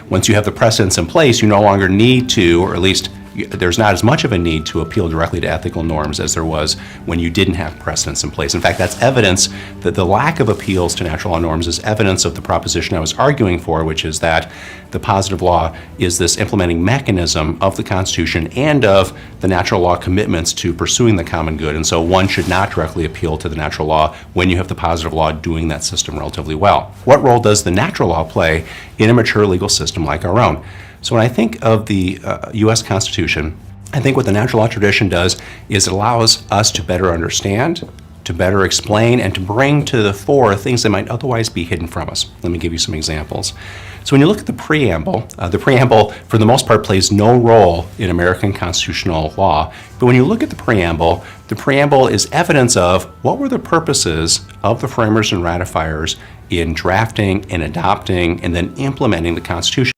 once you have the precedents in place, you no longer need to, or at least there's not as much of a need to appeal directly to ethical norms as there was when you didn't have precedents in place. In fact, that's evidence that the lack of appeals to natural law norms is evidence of the proposition I was arguing for, which is that the positive law is this implementing mechanism of the Constitution and of the natural law commitments to pursuing the common good. And so one should not directly appeal to the natural law when you have the positive law doing that system relatively well. What role does the natural law play in a mature legal system like our own? So when I think of the U.S. Constitution, I think what the natural law tradition does is it allows us to better understand, to better explain, and to bring to the fore things that might otherwise be hidden from us. Let me give you some examples. So when you look at the preamble for the most part plays no role in American constitutional law, but when you look at the preamble is evidence of what were the purposes of the framers and ratifiers in drafting and adopting and then implementing the Constitution.